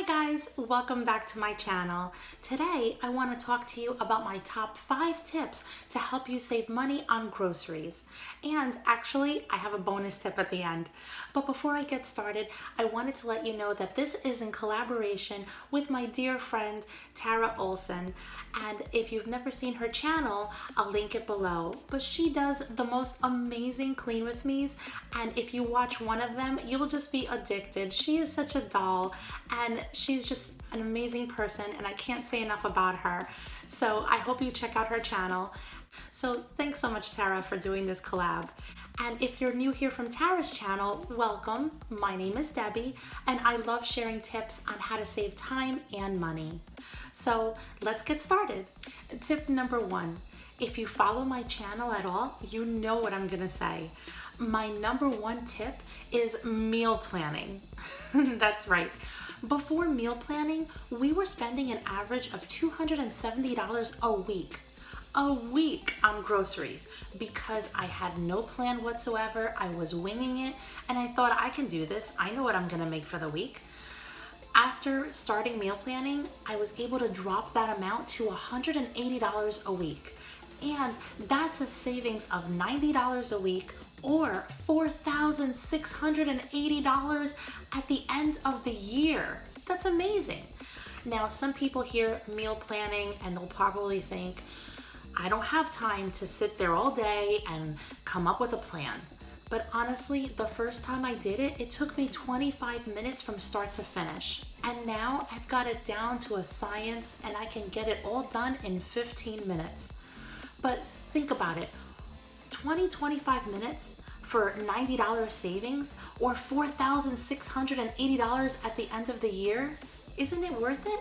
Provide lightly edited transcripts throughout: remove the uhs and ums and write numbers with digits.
guys, welcome back to my channel. Today I want to talk to you about my top 5 tips to help you save money on groceries. And actually I have a bonus tip at the end. But before I get started, I wanted to let you know that this is in collaboration with my dear friend Tara Olson. And if you've never seen her channel, I'll link it below. But she does the most amazing clean with me's, and if you watch one of them, you'll just be addicted. She is such a doll, and she's just an amazing person, and I can't say enough about her. So I hope you check out her channel. So thanks so much, Tara, for doing this collab. And if you're new here from Tara's channel, welcome. My name is Debbie, and I love sharing tips on how to save time and money. So let's get started. Tip number 1. If you follow my channel at all, you know what I'm gonna say. My number 1 tip is meal planning. That's right. Before meal planning, we were spending an average of $270 a week on groceries because I had no plan whatsoever. I was winging it, and I thought, I can do this. I know what I'm gonna make for the week. After starting meal planning, I was able to drop that amount to $180 a week. And that's a savings of $90 a week, or $4,680 at the end of the year. That's amazing. Now, some people hear meal planning and they'll probably think, I don't have time to sit there all day and come up with a plan. But honestly, the first time I did it, it took me 25 minutes from start to finish. And now I've got it down to a science, and I can get it all done in 15 minutes. But think about it, 25 minutes for $90 savings, or $4,680 at the end of the year? Isn't it worth it?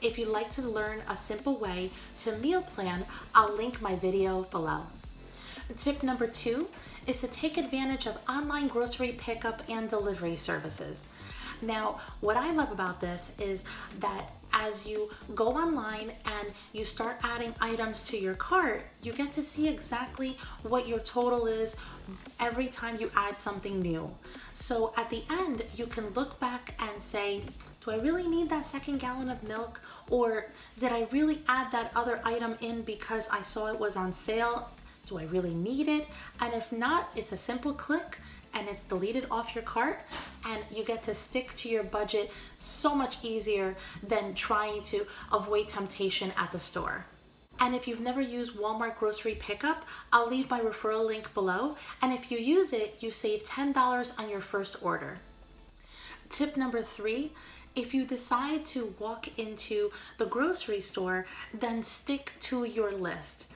If you'd like to learn a simple way to meal plan, I'll link my video below. Tip number 2 is to take advantage of online grocery pickup and delivery services. Now, what I love about this is that as you go online and you start adding items to your cart, you get to see exactly what your total is every time you add something new. So at the end, you can look back and say, do I really need that 2nd gallon of milk? Or did I really add that other item in because I saw it was on sale? Do I really need it? And if not, it's a simple click and it's deleted off your cart, and you get to stick to your budget so much easier than trying to avoid temptation at the store. And if you've never used Walmart grocery pickup, I'll leave my referral link below, and if you use it, you save $10 on your first order. Tip number 3, if you decide to walk into the grocery store, then stick to your list.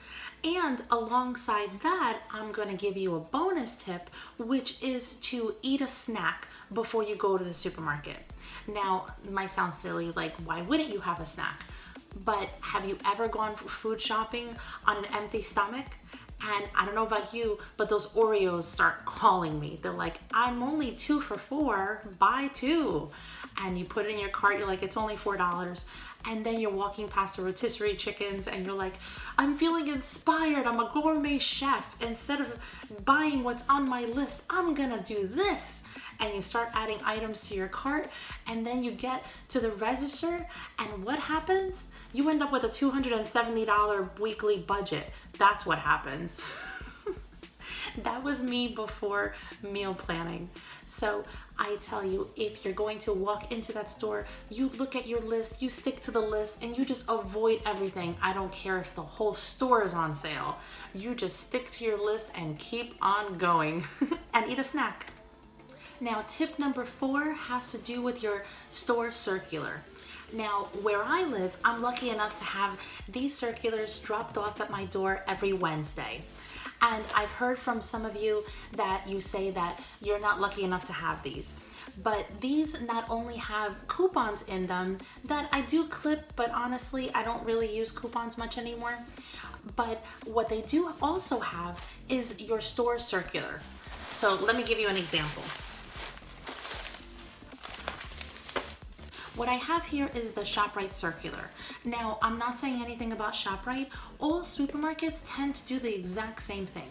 And alongside that, I'm going to give you a bonus tip, which is to eat a snack before you go to the supermarket. Now, it might sound silly, like why wouldn't you have a snack? But have you ever gone food shopping on an empty stomach? And I don't know about you, but those Oreos start calling me. They're like, I'm only 2 for $4, buy 2. And you put it in your cart, you're like, it's only $4. And then you're walking past the rotisserie chickens and you're like, I'm feeling inspired, I'm a gourmet chef. Instead of buying what's on my list, I'm gonna do this. And you start adding items to your cart, and then you get to the register, and what happens? You end up with a $270 weekly budget. That's what happens. That was me before meal planning. So I tell you, if you're going to walk into that store, you look at your list, you stick to the list, and you just avoid everything. I don't care if the whole store is on sale. You just stick to your list and keep on going and eat a snack. Now, tip number 4 has to do with your store circular. Now, where I live, I'm lucky enough to have these circulars dropped off at my door every Wednesday. And I've heard from some of you that you say that you're not lucky enough to have these. But these not only have coupons in them that I do clip, but honestly, I don't really use coupons much anymore. But what they do also have is your store circular. So let me give you an example. What I have here is the ShopRite circular. Now, I'm not saying anything about ShopRite. All supermarkets tend to do the exact same thing.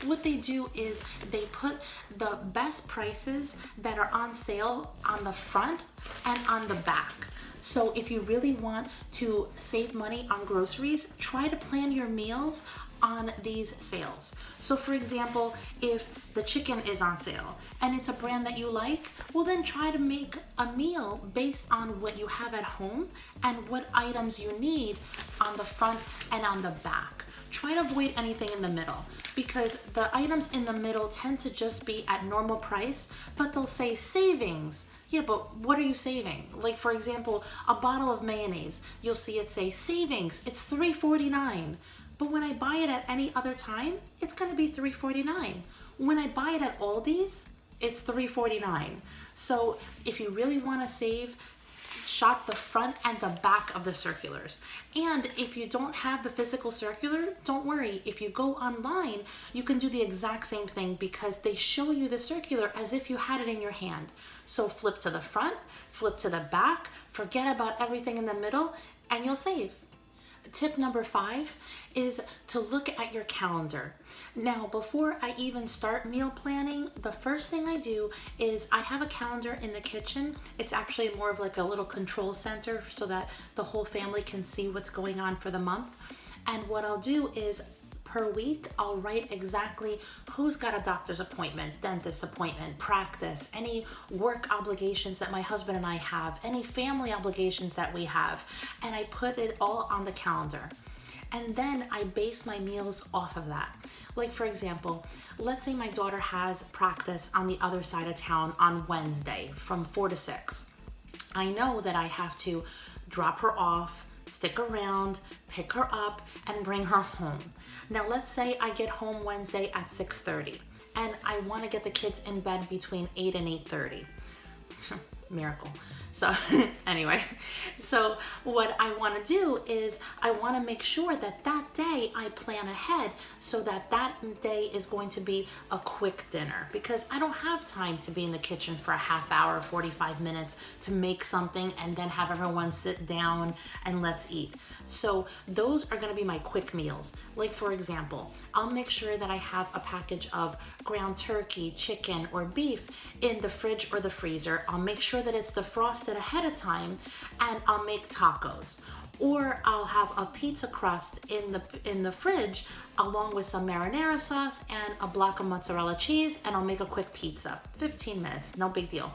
What they do is they put the best prices that are on sale on the front and on the back. So if you really want to save money on groceries, try to plan your meals on these sales. So for example, if the chicken is on sale and it's a brand that you like, well then try to make a meal based on what you have at home and what items you need on the front and on the back. Try to avoid anything in the middle, because the items in the middle tend to just be at normal price, but they'll say savings. Yeah, but what are you saving? Like for example, a bottle of mayonnaise, you'll see it say savings, it's $3.49. But when I buy it at any other time, it's gonna be $3.49. When I buy it at Aldi's, it's $3.49. So if you really wanna save, shop the front and the back of the circulars. And if you don't have the physical circular, don't worry. If you go online, you can do the exact same thing, because they show you the circular as if you had it in your hand. So flip to the front, flip to the back, forget about everything in the middle, and you'll save. Tip number 5 is to look at your calendar. Now, before I even start meal planning, the first thing I do is I have a calendar in the kitchen. It's actually more of like a little control center so that the whole family can see what's going on for the month. And what I'll do is per week, I'll write exactly who's got a doctor's appointment, dentist appointment, practice, any work obligations that my husband and I have, any family obligations that we have, and I put it all on the calendar. And then I base my meals off of that. Like for example, let's say my daughter has practice on the other side of town on Wednesday from 4 to 6. I know that I have to drop her off, stick around, pick her up, and bring her home. Now let's say I get home Wednesday at 6:30 and I want to get the kids in bed between 8 and 8:30. Miracle. So anyway, so what I want to do is I want to make sure that that day I plan ahead so that that day is going to be a quick dinner, because I don't have time to be in the kitchen for a half hour, 45 minutes to make something and then have everyone sit down and let's eat. So those are going to be my quick meals. Like for example, I'll make sure that I have a package of ground turkey, chicken, or beef in the fridge or the freezer. I'll make sure that it's defrosted ahead of time, and I'll make tacos. Or I'll have a pizza crust in the fridge along with some marinara sauce and a block of mozzarella cheese, and I'll make a quick pizza. 15 minutes, no big deal.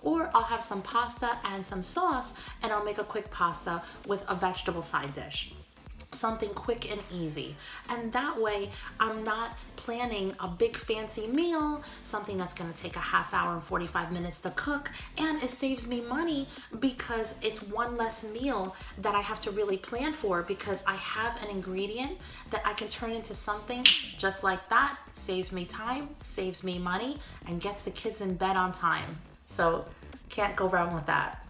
Or I'll have some pasta and some sauce, and I'll make a quick pasta with a vegetable side dish. Something quick and easy. And that way I'm not planning a big fancy meal, something that's going to take a half hour and 45 minutes to cook, and it saves me money because it's one less meal that I have to really plan for, because I have an ingredient that I can turn into something just like that. Saves me time, saves me money, and gets the kids in bed on time. So can't go wrong with that.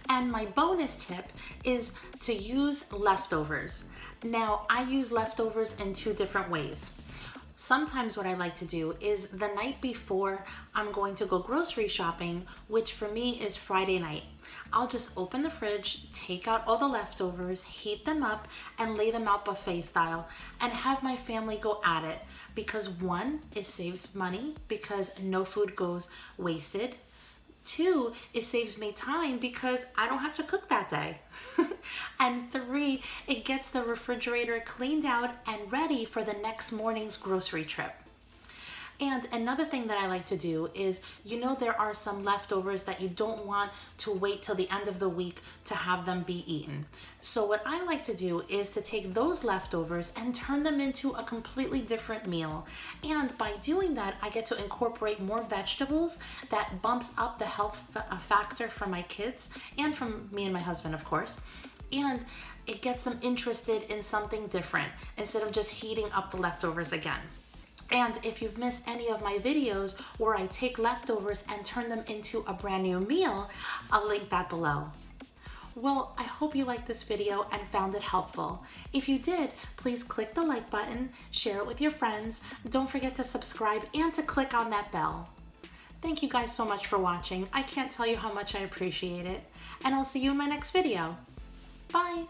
And my bonus tip is to use leftovers. Now, I use leftovers in 2 different ways. Sometimes what I like to do is the night before I'm going to go grocery shopping, which for me is Friday night, I'll just open the fridge, take out all the leftovers, heat them up, and lay them out buffet style, and have my family go at it. Because 1, it saves money because no food goes wasted. 2, it saves me time because I don't have to cook that day. And 3, it gets the refrigerator cleaned out and ready for the next morning's grocery trip. And another thing that I like to do is, there are some leftovers that you don't want to wait till the end of the week to have them be eaten. So what I like to do is to take those leftovers and turn them into a completely different meal. And by doing that, I get to incorporate more vegetables that bumps up the health factor for my kids and from me and my husband, of course. And it gets them interested in something different instead of just heating up the leftovers again. And if you've missed any of my videos where I take leftovers and turn them into a brand new meal, I'll link that below. Well, I hope you liked this video and found it helpful. If you did, please click the like button, share it with your friends. Don't forget to subscribe and to click on that bell. Thank you guys so much for watching. I can't tell you how much I appreciate it. And I'll see you in my next video. Bye.